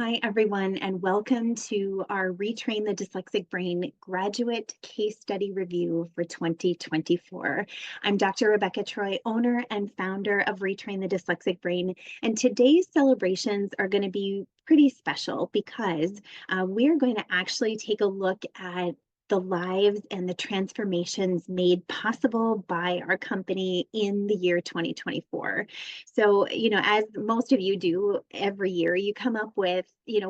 Hi, everyone, and welcome to our Retrain the Dyslexic Brain graduate case study review for 2024. I'm Dr. Rebecca Troy, owner and founder of Retrain the Dyslexic Brain, and today's celebrations are going to be pretty special because we're going to actually take a look at the lives and the transformations made possible by our company in the year 2024. So, as most of you do every year, you come up with,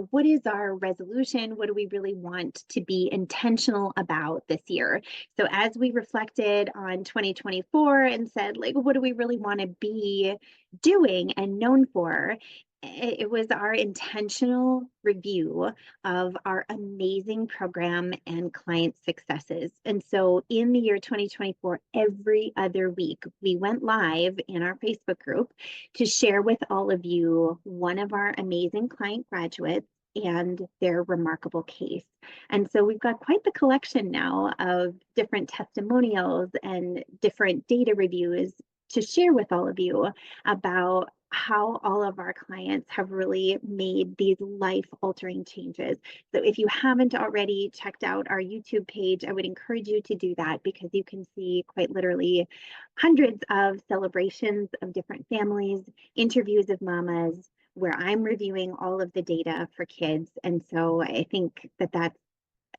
what is our resolution? What do we really want to be intentional about this year? So as we reflected on 2024 and said, like, what do we really want to be doing and known for? It was our intentional review of our amazing program and client successes. And so in the year 2024, every other week, we went live in our Facebook group to share with all of you one of our amazing client graduates and their remarkable case. And so we've got quite the collection now of different testimonials and different data reviews to share with all of you about how all of our clients have really made these life-altering changes. So if you haven't already checked out our YouTube page, I would encourage you to do that because you can see quite literally hundreds of celebrations of different families, interviews of mamas, where I'm reviewing all of the data for kids. And so I think that that's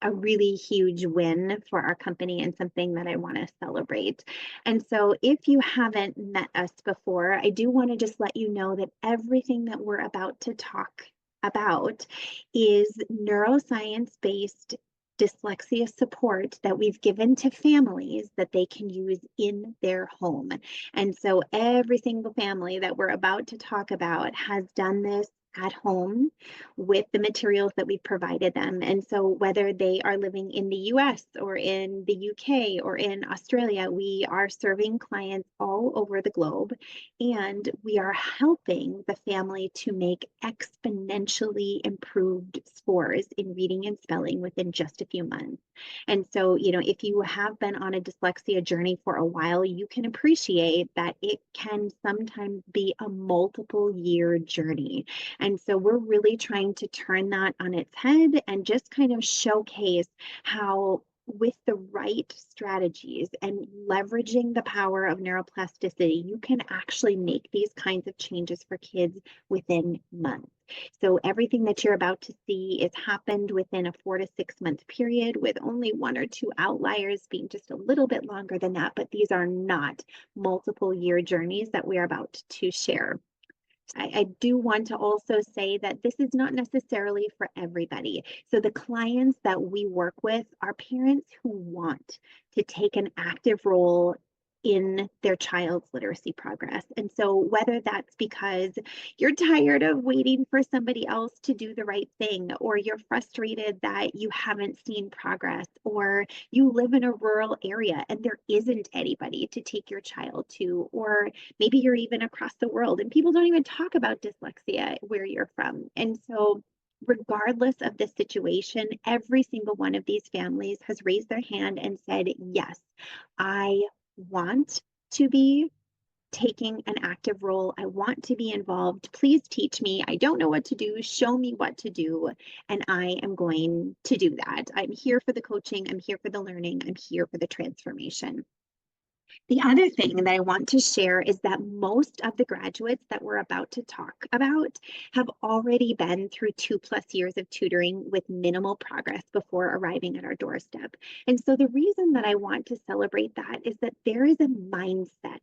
a really huge win for our company and something that I want to celebrate. And so if you haven't met us before, I do want to just let you know that everything that we're about to talk about is neuroscience-based dyslexia support that we've given to families that they can use in their home. And so every single family that we're about to talk about has done this at home with the materials that we've provided them. And so whether they are living in the US or in the UK or in Australia, we are serving clients all over the globe, and we are helping the family to make exponentially improved scores in reading and spelling within just a few months. And so, if you have been on a dyslexia journey for a while, you can appreciate that it can sometimes be a multiple year journey. And so we're really trying to turn that on its head and just kind of showcase how with the right strategies and leveraging the power of neuroplasticity, you can actually make these kinds of changes for kids within months. So everything that you're about to see is happened within a 4 to 6 month period, with only 1 or 2 outliers being just a little bit longer than that. But these are not multiple year journeys that we are about to share. I do want to also say that this is not necessarily for everybody. So the clients that we work with are parents who want to take an active role in their child's literacy progress. And so whether that's because you're tired of waiting for somebody else to do the right thing, or you're frustrated that you haven't seen progress, or you live in a rural area and there isn't anybody to take your child to, or maybe you're even across the world and people don't even talk about dyslexia where you're from. And so regardless of the situation, every single one of these families has raised their hand and said, yes, I want to be taking an active role. I want to be involved. Please teach me. I don't know what to do. Show me what to do. And I am going to do that. I'm here for the coaching. I'm here for the learning. I'm here for the transformation. The other thing that I want to share is that most of the graduates that we're about to talk about have already been through 2+ years of tutoring with minimal progress before arriving at our doorstep. And so the reason that I want to celebrate that is that there is a mindset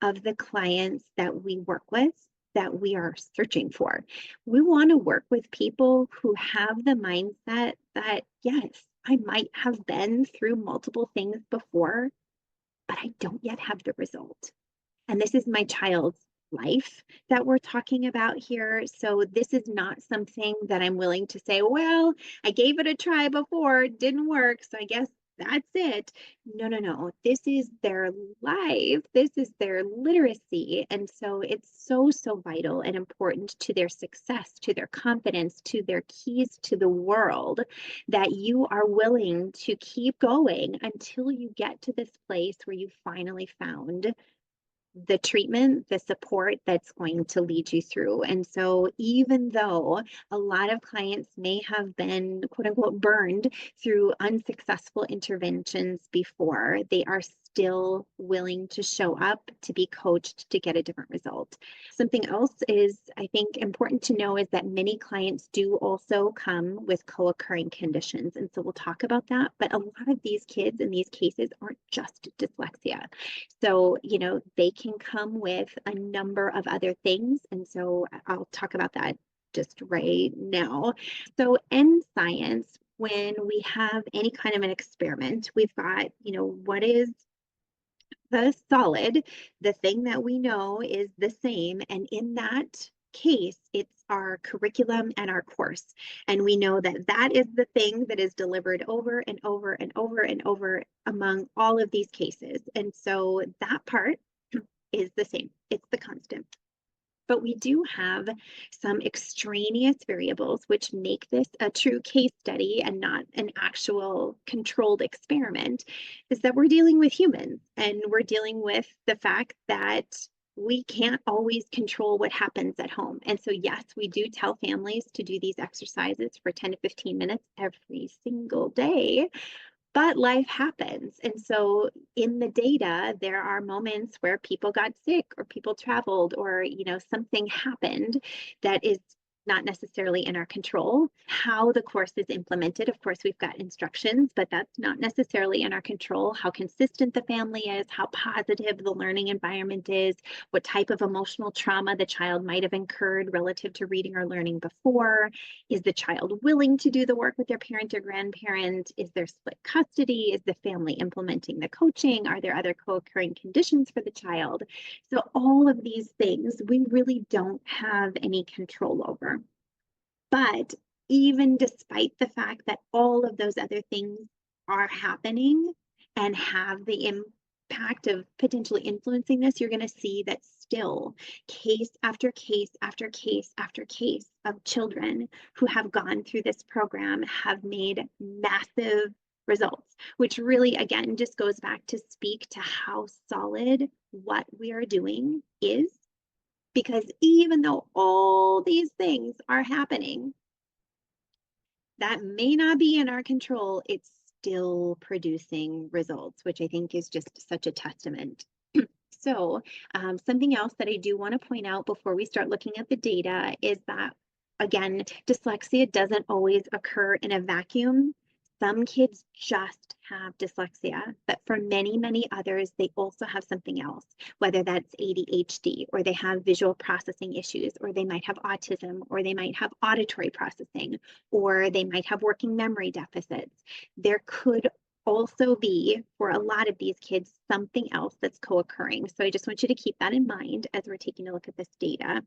of the clients that we work with that we are searching for. We want to work with people who have the mindset that, yes, I might have been through multiple things before, but I don't yet have the result. And this is my child's life that we're talking about here. So this is not something that I'm willing to say, well, I gave it a try before, it didn't work, so I guess that's it. No. This is their life. This is their literacy. And so it's so vital and important to their success, to their confidence, to their keys to the world, that you are willing to keep going until you get to this place where you finally found the treatment, the support that's going to lead you through. And so even though a lot of clients may have been quote unquote burned through unsuccessful interventions before, they are still willing to show up, to be coached, to get a different result. Something else is, I think, important to know is that many clients do also come with co-occurring conditions. And so we'll talk about that. But a lot of these kids in these cases aren't just dyslexia. So, they can come with a number of other things. And so I'll talk about that just right now. So in science, when we have any kind of an experiment, we've got, what is the solid, the thing that we know is the same. And in that case, it's our curriculum and our course. And we know that that is the thing that is delivered over and over and over and over among all of these cases. And so that part is the same. It's the constant. But we do have some extraneous variables which make this a true case study and not an actual controlled experiment, is that we're dealing with humans and we're dealing with the fact that we can't always control what happens at home. And so, yes, we do tell families to do these exercises for 10 to 15 minutes every single day. But life happens. And so in the data, there are moments where people got sick or people traveled or, something happened that is not necessarily in our control. How the course is implemented, of course, we've got instructions, but that's not necessarily in our control. How consistent the family is, how positive the learning environment is, what type of emotional trauma the child might have incurred relative to reading or learning before. Is the child willing to do the work with their parent or grandparent? Is there split custody? Is the family implementing the coaching? Are there other co-occurring conditions for the child? So all of these things we really don't have any control over. But even despite the fact that all of those other things are happening and have the impact of potentially influencing this, you're going to see that still case after case after case after case of children who have gone through this program have made massive results, which really, again, just goes back to speak to how solid what we are doing is. Because even though all these things are happening that may not be in our control, it's still producing results, which I think is just such a testament. So something else that I do want to point out before we start looking at the data is that, again, dyslexia doesn't always occur in a vacuum. Some kids just have dyslexia, but for many, many others, they also have something else, whether that's ADHD, or they have visual processing issues, or they might have autism, or they might have auditory processing, or they might have working memory deficits. There could also be, for a lot of these kids, something else that's co-occurring. So I just want you to keep that in mind as we're taking a look at this data.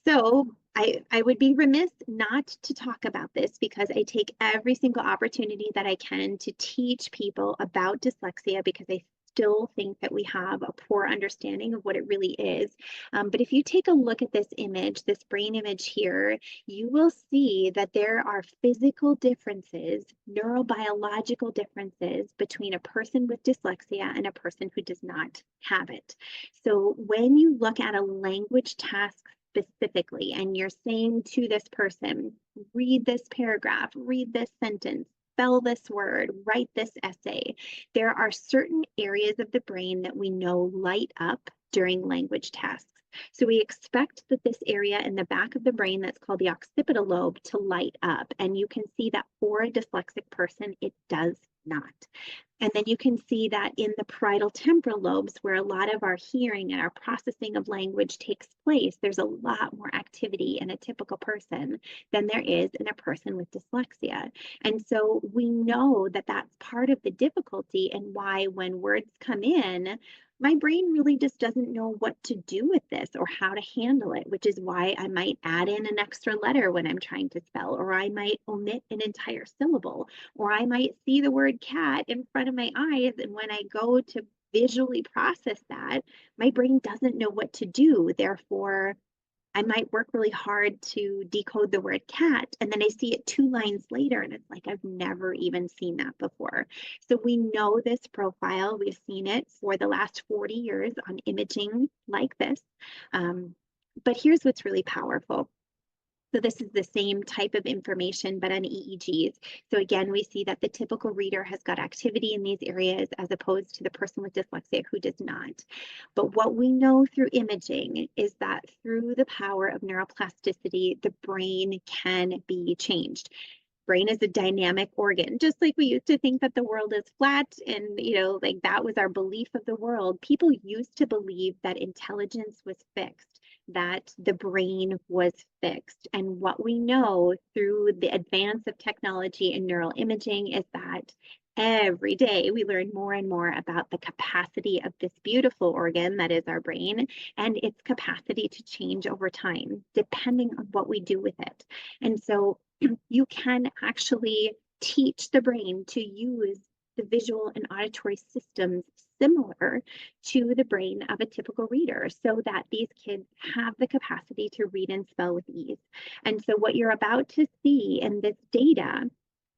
So I would be remiss not to talk about this because I take every single opportunity that I can to teach people about dyslexia because I still think that we have a poor understanding of what it really is. But if you take a look at this image, this brain image here, you will see that there are physical differences, neurobiological differences between a person with dyslexia and a person who does not have it. So when you look at a language task specifically, and you're saying to this person, read this paragraph, read this sentence, spell this word, write this essay, there are certain areas of the brain that we know light up during language tasks. So we expect that this area in the back of the brain that's called the occipital lobe to light up. And you can see that for a dyslexic person, it does not. And then you can see that in the parietal temporal lobes, where a lot of our hearing and our processing of language takes place, there's a lot more activity in a typical person than there is in a person with dyslexia. And so we know that that's part of the difficulty and why when words come in, my brain really just doesn't know what to do with this or how to handle it, which is why I might add in an extra letter when I'm trying to spell, or I might omit an entire syllable, or I might see the word cat in front of my eyes. And when I go to visually process that, my brain doesn't know what to do. Therefore, I might work really hard to decode the word cat, and then I see it 2 lines later, and it's like I've never even seen that before. So we know this profile. We've seen it for the last 40 years on imaging like this. But here's what's really powerful. So this is the same type of information, but on EEGs. So again, we see that the typical reader has got activity in these areas as opposed to the person with dyslexia who does not. But what we know through imaging is that through the power of neuroplasticity, the brain can be changed. Brain is a dynamic organ. Just like we used to think that the world is flat and, like that was our belief of the world. People used to believe that intelligence was fixed, that the brain was fixed. And what we know through the advance of technology and neural imaging is that every day we learn more and more about the capacity of this beautiful organ that is our brain and its capacity to change over time, depending on what we do with it. And so you can actually teach the brain to use the visual and auditory systems similar to the brain of a typical reader so that these kids have the capacity to read and spell with ease. And so what you're about to see in this data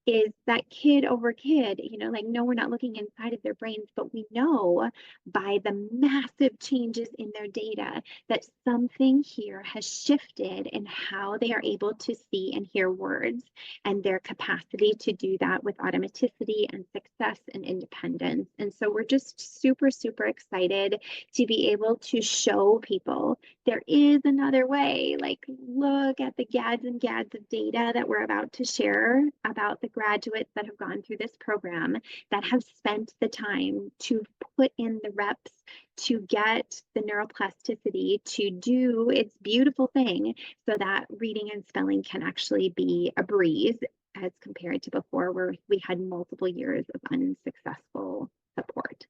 is that kid over kid, like, no, we're not looking inside of their brains, but we know by the massive changes in their data that something here has shifted in how they are able to see and hear words and their capacity to do that with automaticity and success and independence. And so we're just super, super excited to be able to show people there is another way. Like, look at the gads and gads of data that we're about to share about the graduates that have gone through this program that have spent the time to put in the reps to get the neuroplasticity to do its beautiful thing so that reading and spelling can actually be a breeze as compared to before where we had multiple years of unsuccessful support.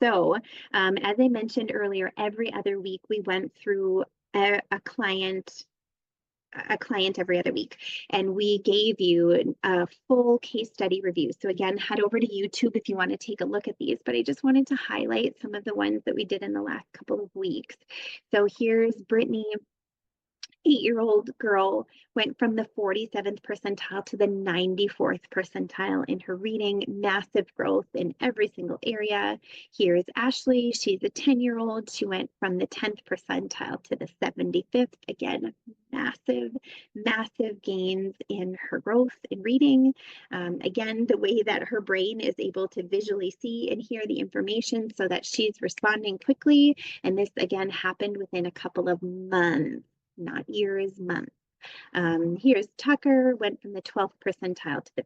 So as I mentioned earlier, every other week we went through a client every other week, and we gave you a full case study review. So again, head over to YouTube if you want to take a look at these, but I just wanted to highlight some of the ones that we did in the last couple of weeks. So here's Brittany, 8-year-old girl, went from the 47th percentile to the 94th percentile in her reading, massive growth in every single area. Here's Ashley, she's a 10-year-old. She went from the 10th percentile to the 75th. Again, massive, massive gains in her growth in reading. Again, the way that her brain is able to visually see and hear the information so that she's responding quickly. And this again happened within a couple of months. Not years, months. Here's Tucker, went from the 12th percentile to the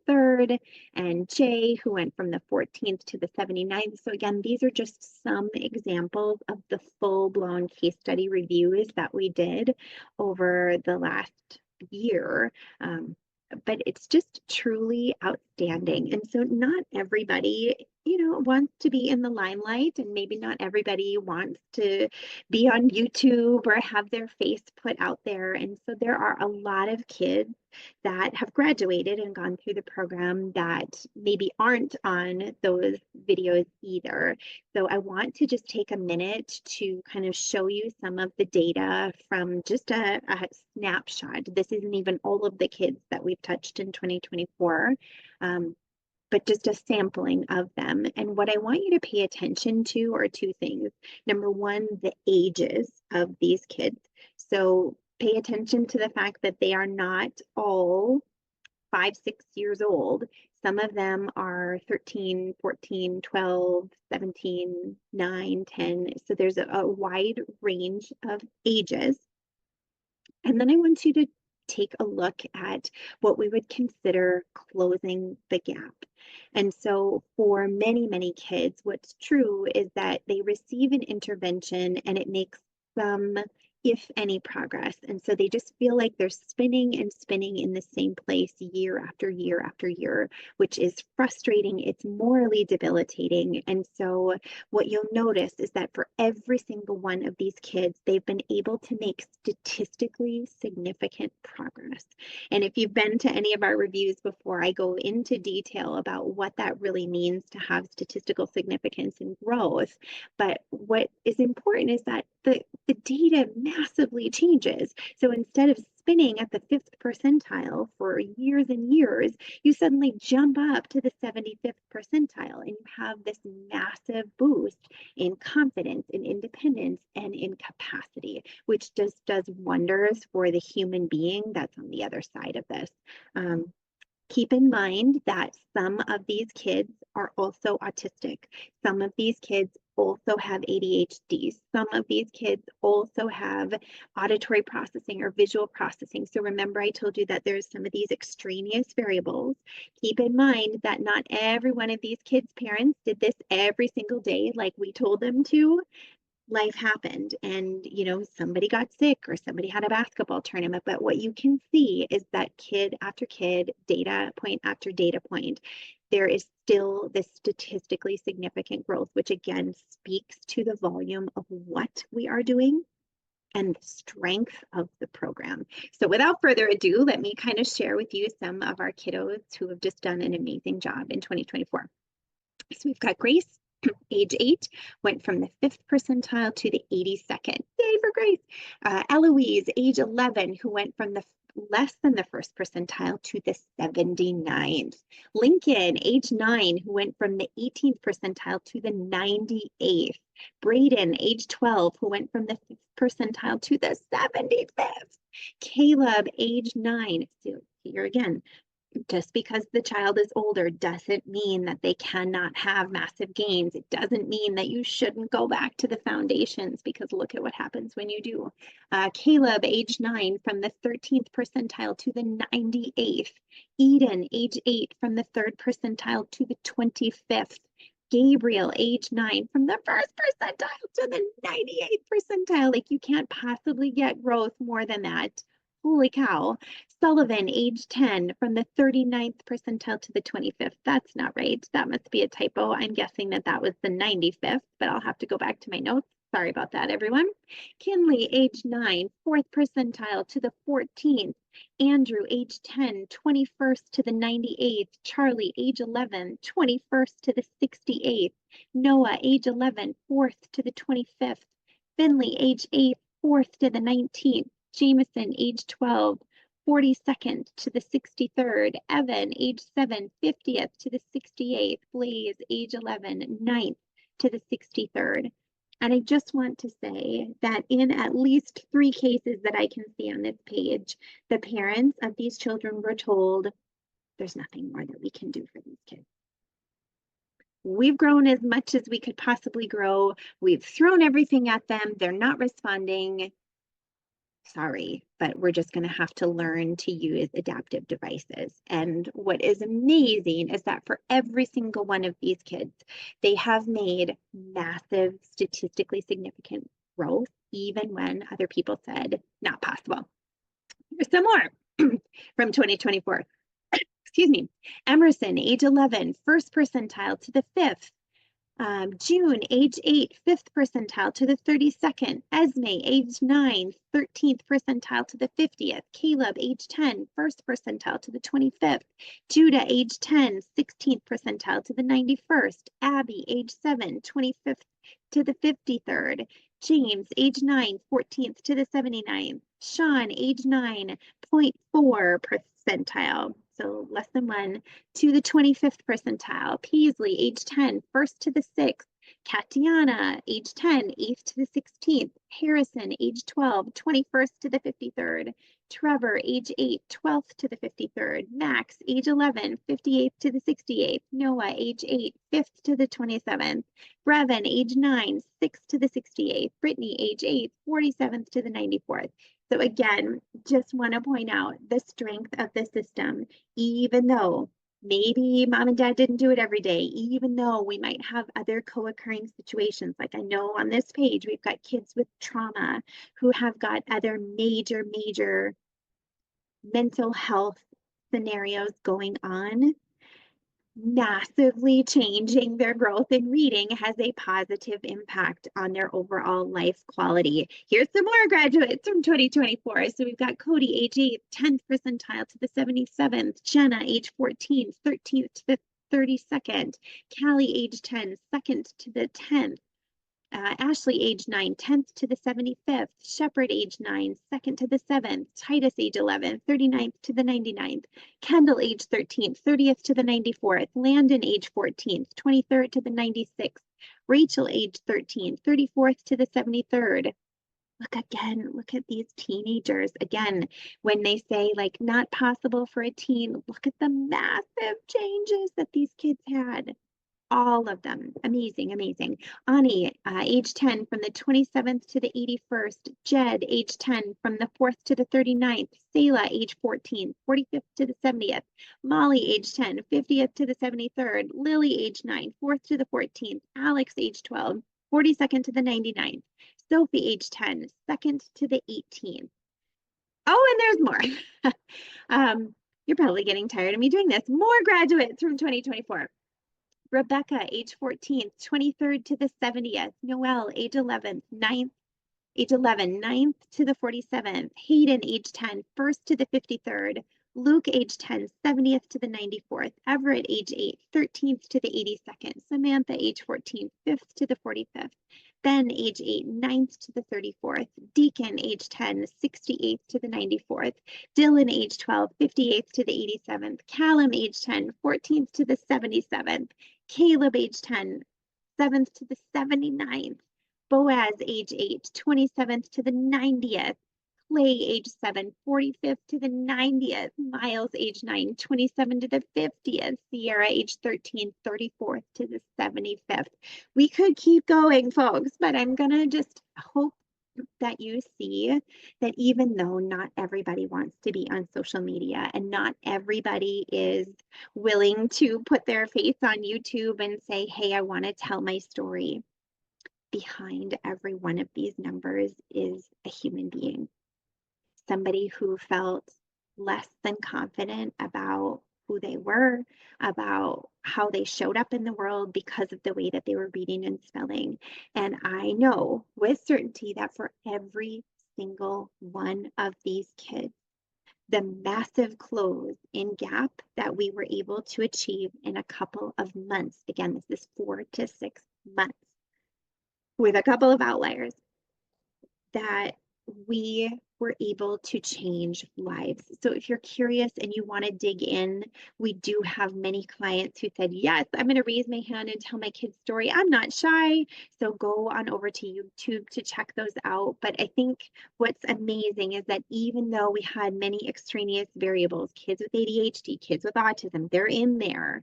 53rd, and Jay, who went from the 14th to the 79th. So again, these are just some examples of the full-blown case study reviews that we did over the last year. But it's just truly outstanding. And so not everybody, wants to be in the limelight, and maybe not everybody wants to be on YouTube or have their face put out there. And so there are a lot of kids that have graduated and gone through the program that maybe aren't on those videos either. So I want to just take a minute to kind of show you some of the data from just a snapshot. This isn't even all of the kids that we've touched in 2024. But just a sampling of them. And what I want you to pay attention to are two things. Number one, the ages of these kids. So pay attention to the fact that they are not all 5, 6 years old. Some of them are 13, 14, 12, 17, 9, 10. So there's a wide range of ages. And then I want you to take a look at what we would consider closing the gap. And so for many, many kids, what's true is that they receive an intervention and it makes some, if any, progress. And so they just feel like they're spinning and spinning in the same place year after year after year, which is frustrating. It's morally debilitating. And so what you'll notice is that for every single one of these kids, they've been able to make statistically significant progress. And if you've been to any of our reviews before, I go into detail about what that really means to have statistical significance and growth. But what is important is that the data massively changes. So instead of spinning at the 5th percentile for years and years, you suddenly jump up to the 75th percentile and you have this massive boost in confidence, in independence, and in capacity, which just does wonders for the human being that's on the other side of this. Keep in mind that some of these kids are also autistic. Some of these kids also have ADHD. Some of these kids also have auditory processing or visual processing. So remember, I told you that there's some of these extraneous variables. Keep in mind that not every one of these kids' parents did this every single day like we told them to. Life happened and somebody got sick or somebody had a basketball tournament, but what you can see is that kid after kid, data point after data point, there is still this statistically significant growth, which again speaks to the volume of what we are doing and the strength of the program. So without further ado, let me kind of share with you some of our kiddos who have just done an amazing job in 2024. So we've got Grace, age 8, went from the 5th percentile to the 82nd. Yay for Grace. Eloise, age 11, who went from the less than the 1st percentile to the 79th. Lincoln, age 9, who went from the 18th percentile to the 98th. Braden, age 12, who went from the 5th percentile to the 75th. Caleb, age 9, so here again, just because the child is older doesn't mean that they cannot have massive gains. It doesn't mean that you shouldn't go back to the foundations, because look at what happens when you do. Caleb, age 9, from the 13th percentile to the 98th. Eden, age 8, from the 3rd percentile to the 25th. Gabriel, age 9, from the 1st percentile to the 98th percentile. Like, you can't possibly get growth more than that. Holy cow. Sullivan, age 10, from the 39th percentile to the 25th. That's not right. That must be a typo. I'm guessing that that was the 95th, but I'll have to go back to my notes. Sorry about that, everyone. Kinley, age 9, 4th percentile to the 14th. Andrew, age 10, 21st to the 98th. Charlie, age 11, 21st to the 68th. Noah, age 11, 4th to the 25th. Finley, age 8, 4th to the 19th. Jameson, age 12, 42nd to the 63rd. Evan, age 7, 50th to the 68th. Blaze, age 11, 9th to the 63rd. And I just want to say that in at least 3 cases that I can see on this page, the parents of these children were told, there's nothing more that we can do for these kids. We've grown as much as we could possibly grow. We've thrown everything at them. They're not responding. Sorry, but we're just going to have to learn to use adaptive devices. And what is amazing is that for every single one of these kids, they have made massive statistically significant growth, even when other people said not possible. Here's some more from 2024. Excuse me. Emerson, age 11, 1st percentile to the 5th. June, age 8, 5th percentile to the 32nd. Esme, age 9, 13th percentile to the 50th. Caleb, age 10, 1st percentile to the 25th. Judah, age 10, 16th percentile to the 91st. Abby, age 7, 25th to the 53rd. James, age 9, 14th to the 79th. Sean, age 9, 0.4 percentile. So less than 1 to the 25th percentile. Paisley, age 10, 1st to the 6th. Katiana, age 10, 8th to the 16th. Harrison, age 12, 21st to the 53rd. Trevor, age 8, 12th to the 53rd. Max, age 11, 58th to the 68th. Noah, age 8, 5th to the 27th. Brevin, age 9, 6th to the 68th. Brittany, age 8, 47th to the 94th. So again, just want to point out the strength of the system, even though maybe mom and dad didn't do it every day, even though we might have other co-occurring situations. Like I know on this page, we've got kids with trauma who have got other major mental health scenarios going on. Massively changing their growth in reading has a positive impact on their overall life quality. Here's some more graduates from 2024. So we've got Cody, age 8, 10th percentile to the 77th. Jenna, age 14, 13th to the 32nd. Callie, age 10, 2nd to the 10th. Ashley, age 9, 10th to the 75th. Shepherd, age 9, 2nd to the 7th. Titus, age 11, 39th to the 99th. Kendall, age 13, 30th to the 94th. Landon, age 14, 23rd to the 96th. Rachel, age 13, 34th to the 73rd. Look again, look at these teenagers. Again, when they say like not possible for a teen, look at the massive changes that these kids had. All of them. Amazing, amazing. Ani, age 10 from the 27th to the 81st. Jed, age 10 from the 4th to the 39th. Selah, age 14, 45th to the 70th. Molly, age 10, 50th to the 73rd. Lily, age 9, 4th to the 14th. Alex, age 12, 42nd to the 99th. Sophie, age 10, 2nd to the 18th. Oh, and there's more. You're probably getting tired of me doing this. More graduates from 2024. Rebecca, age 14th, 23rd to the 70th. Noelle, age 11th, 9th, age 11, 9th to the 47th. Hayden, age 10, 1st to the 53rd. Luke, age 10, 70th to the 94th. Everett, age 8, 13th to the 82nd. Samantha, age 14, 5th to the 45th. Ben, age 8, 9th to the 34th. Deacon, age 10, 68th to the 94th. Dylan, age 12, 58th to the 87th. Callum, age 10, 14th to the 77th. Caleb, age 10, 7th to the 79th. Boaz, age 8, 27th to the 90th. Clay, age 7, 45th to the 90th. Miles, age 9, 27 to the 50th. Sierra, age 13, 34th to the 75th. We could keep going, folks, but I'm going to just hope that you see that even though not everybody wants to be on social media and not everybody is willing to put their face on YouTube and say, hey, I want to tell my story, behind every one of these numbers is a human being. Somebody who felt less than confident about who they were, about how they showed up in the world because of the way that they were reading and spelling. And I know with certainty that for every single one of these kids, the massive close in gap that we were able to achieve in a couple of months, again, this is 4 to 6 months, with a couple of outliers, that we were able to change lives. So if you're curious and you want to dig in, we do have many clients who said, yes, I'm going to raise my hand and tell my kid's story. I'm not shy. So go on over to YouTube to check those out. But I think what's amazing is that even though we had many extraneous variables, kids with ADHD, kids with autism, they're in there.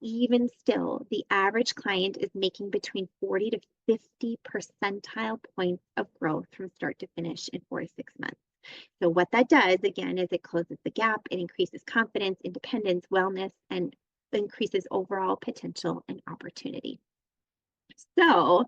Even still, the average client is making between 40 to 50 percentile points of growth from start to finish in 4 to 6 months. So what that does, again, is it closes the gap, it increases confidence, independence, wellness, and increases overall potential and opportunity. So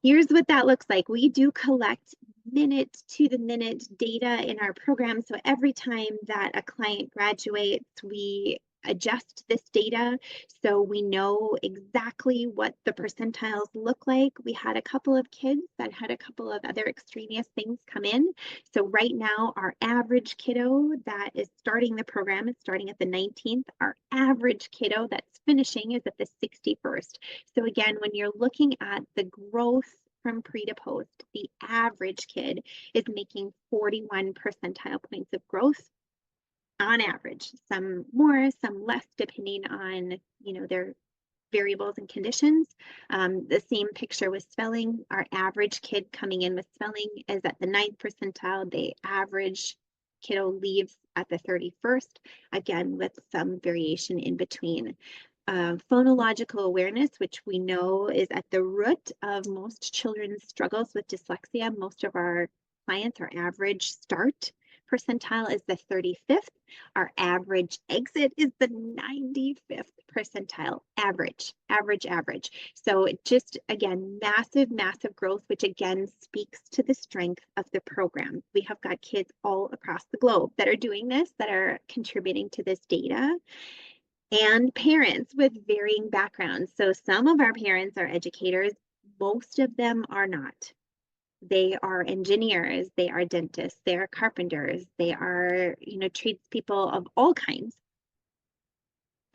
here's what that looks like. We do collect minute to the minute data in our program. So every time that a client graduates, we adjust this data so we know exactly what the percentiles look like. We had a couple of kids that had a couple of other extraneous things come in. So right now, our average kiddo that is starting the program is starting at the 19th. Our average kiddo that's finishing is at the 61st. So again, when you're looking at the growth from pre to post, the average kid is making 41 percentile points of growth on average, some more, some less, depending on, their variables and conditions. The same picture with spelling. Our average kid coming in with spelling is at the 9th percentile. The average kiddo leaves at the 31st, again, with some variation in between. Phonological awareness, which we know is at the root of most children's struggles with dyslexia. Most of our clients, our average start percentile is the 35th. Our average exit is the 95th percentile. Average. So just, again, massive growth, which again speaks to the strength of the program. We have got kids all across the globe that are doing this, that are contributing to this data, and parents with varying backgrounds. So some of our parents are educators, most of them are not. They are engineers, they are dentists, they are carpenters, they are, tradespeople of all kinds.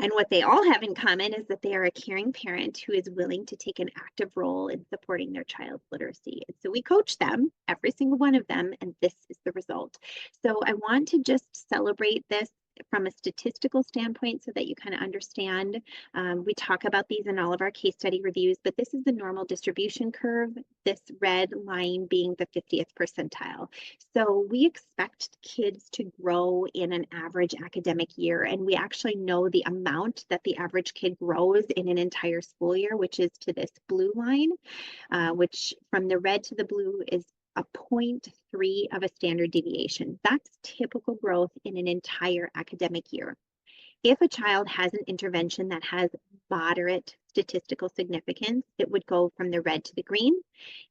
And what they all have in common is that they are a caring parent who is willing to take an active role in supporting their child's literacy. And so we coach them, every single one of them, and this is the result. So I want to just celebrate this from a statistical standpoint so that you kind of understand. We talk about these in all of our case study reviews, but this is the normal distribution curve, this red line being the 50th percentile. So we expect kids to grow in an average academic year, and we actually know the amount that the average kid grows in an entire school year, which is to this blue line, which from the red to the blue is a 0.3 of a standard deviation. That's typical growth in an entire academic year. If a child has an intervention that has moderate statistical significance, it would go from the red to the green.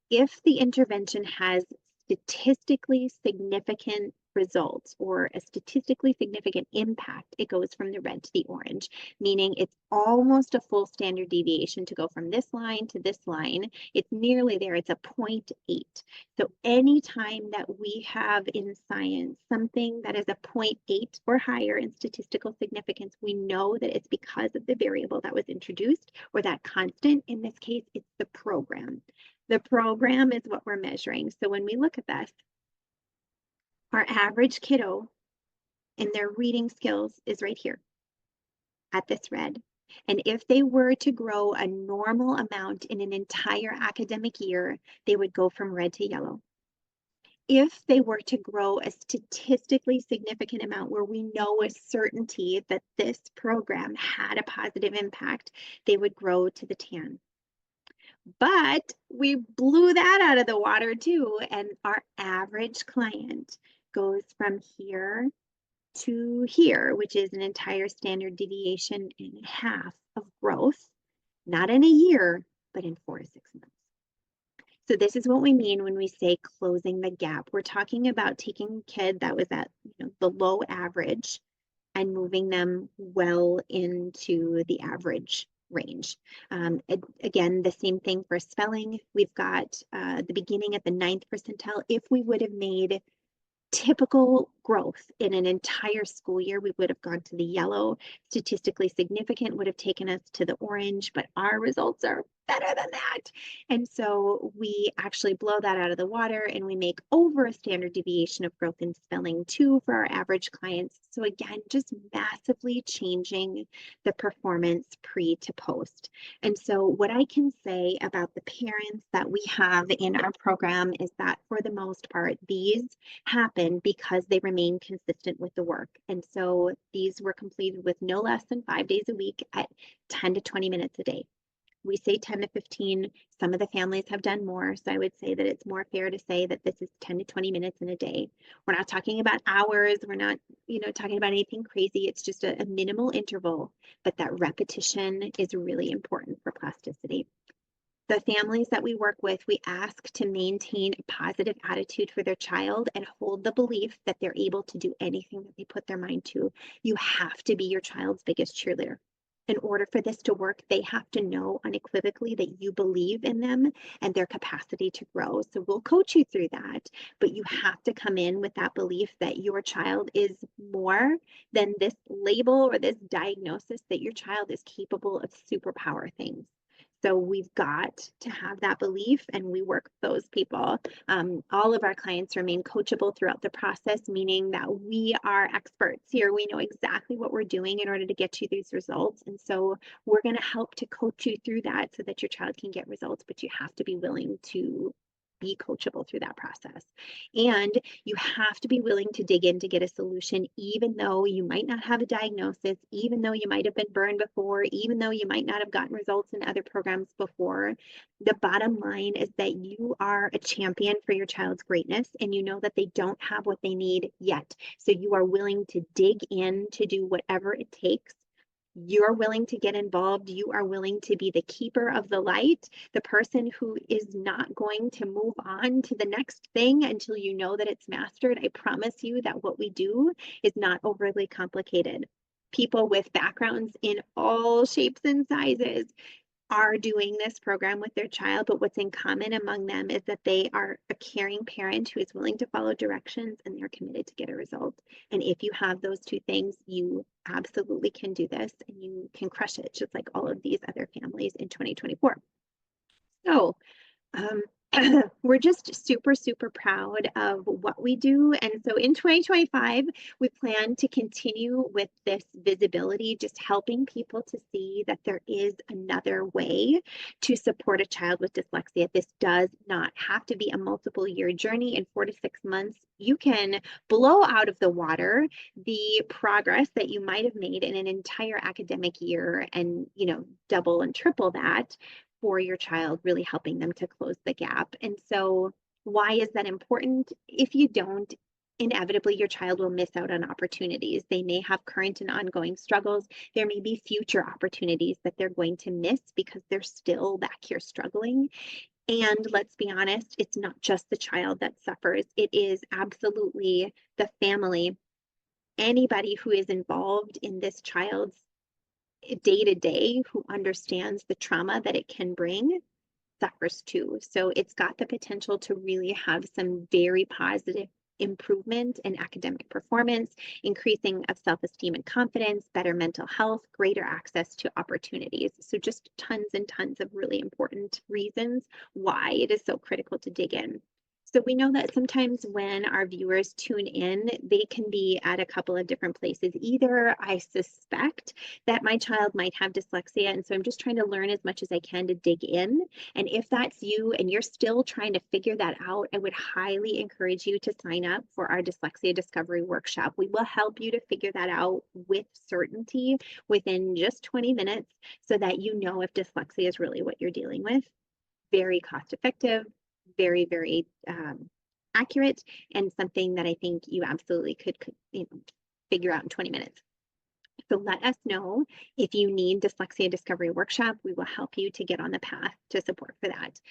If the intervention has statistically significant results or a statistically significant impact, it goes from the red to the orange, meaning it's almost a full standard deviation to go from this line to this line. It's nearly there. It's a 0.8. So anytime that we have in science something that is a 0.8 or higher in statistical significance, we know that it's because of the variable that was introduced, or that constant. In this case, it's the program. The program is what we're measuring. So when we look at this, our average kiddo in their reading skills is right here at this red. And if they were to grow a normal amount in an entire academic year, they would go from red to yellow. If they were to grow a statistically significant amount where we know with certainty that this program had a positive impact, they would grow to the tan. But we blew that out of the water too, and our average client goes from here to here, which is an entire standard deviation and a half of growth, not in a year, but in 4 to 6 months. So this is what we mean when we say closing the gap. We're talking about taking a kid that was at the low average and moving them well into the average range. Again, the same thing for spelling. We've got the beginning at the 9th percentile. If we would have made typical growth in an entire school year, we would have gone to the yellow. Statistically significant would have taken us to the orange, but our results are better than that. And so we actually blow that out of the water and we make over a standard deviation of growth in spelling too for our average clients. So again, just massively changing the performance pre to post. And so what I can say about the parents that we have in our program is that for the most part, these happen because they remain consistent with the work. And so these were completed with no less than 5 days a week at 10 to 20 minutes a day. We say 10 to 15. Some of the families have done more. So I would say that it's more fair to say that this is 10 to 20 minutes in a day. We're not talking about hours. We're not, talking about anything crazy. It's just a minimal interval, but that repetition is really important for plasticity. The families that we work with, we ask to maintain a positive attitude for their child and hold the belief that they're able to do anything that they put their mind to. You have to be your child's biggest cheerleader. In order for this to work, they have to know unequivocally that you believe in them and their capacity to grow. So we'll coach you through that, but you have to come in with that belief that your child is more than this label or this diagnosis, that your child is capable of superpower things. So we've got to have that belief, and we work with those people. All of our clients remain coachable throughout the process, meaning that we are experts here. We know exactly what we're doing in order to get you these results. And so we're going to help to coach you through that so that your child can get results, but you have to be willing to be coachable through that process. And you have to be willing to dig in to get a solution, even though you might not have a diagnosis, even though you might have been burned before, even though you might not have gotten results in other programs before. The bottom line is that you are a champion for your child's greatness, and you know that they don't have what they need yet. So you are willing to dig in to do whatever it takes. You're willing to get involved. You are willing to be the keeper of the light, the person who is not going to move on to the next thing until you know that it's mastered. I promise you that what we do is not overly complicated. People with backgrounds in all shapes and sizes are doing this program with their child, but what's in common among them is that they are a caring parent who is willing to follow directions and they're committed to get a result. And if you have those two things, you absolutely can do this and you can crush it, just like all of these other families in 2024. So um, we're just super, super proud of what we do. And so in 2025, we plan to continue with this visibility, just helping people to see that there is another way to support a child with dyslexia. This does not have to be a multiple year journey. In 4 to 6 months, you can blow out of the water the progress that you might have made in an entire academic year and, double and triple that for your child, really helping them to close the gap. And so why is that important? If you don't, inevitably your child will miss out on opportunities. They may have current and ongoing struggles. There may be future opportunities that they're going to miss because they're still back here struggling. And let's be honest, it's not just the child that suffers. It is absolutely the family. Anybody who is involved in this child's day to day who understands the trauma that it can bring suffers too. So it's got the potential to really have some very positive improvement in academic performance, increasing of self-esteem and confidence, better mental health, greater access to opportunities. So just tons and tons of really important reasons why it is so critical to dig in. So we know that sometimes when our viewers tune in, they can be at a couple of different places. Either I suspect that my child might have dyslexia, and so I'm just trying to learn as much as I can to dig in. And if that's you and you're still trying to figure that out, I would highly encourage you to sign up for our Dyslexia Discovery Workshop. We will help you to figure that out with certainty within just 20 minutes so that you know if dyslexia is really what you're dealing with. Very cost effective, very, very accurate, and something that I think you absolutely could figure out in 20 minutes. So let us know if you need Dyslexia Discovery Workshop. We will help you to get on the path to support for that.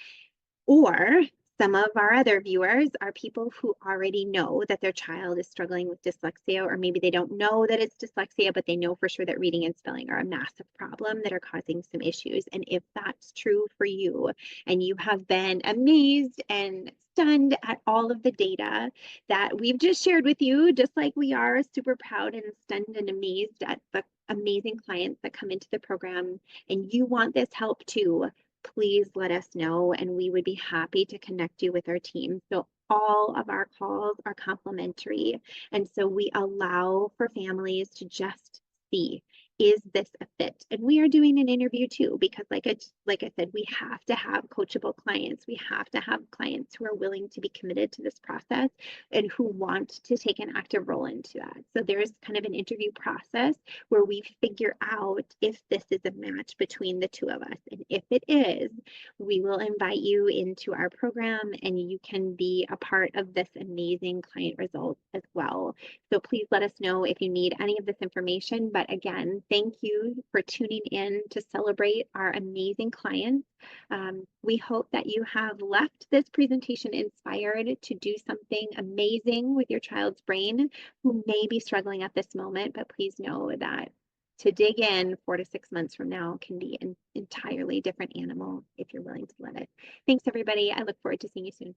Or some of our other viewers are people who already know that their child is struggling with dyslexia, or maybe they don't know that it's dyslexia, but they know for sure that reading and spelling are a massive problem that are causing some issues. And if that's true for you, and you have been amazed and stunned at all of the data that we've just shared with you, just like we are super proud and stunned and amazed at the amazing clients that come into the program, and you want this help too, please let us know and we would be happy to connect you with our team. So all of our calls are complimentary. And so we allow for families to just see, is this a fit? And we are doing an interview too, because like I said, we have to have coachable clients. We have to have clients who are willing to be committed to this process and who want to take an active role into that. So there's kind of an interview process where we figure out if this is a match between the two of us. And if it is, we will invite you into our program and you can be a part of this amazing client result as well. So please let us know if you need any of this information. But again, thank you for tuning in to celebrate our amazing clients. We hope that you have left this presentation inspired to do something amazing with your child's brain who may be struggling at this moment, but please know that to dig in 4 to 6 months from now can be an entirely different animal if you're willing to let it. Thanks, everybody. I look forward to seeing you soon.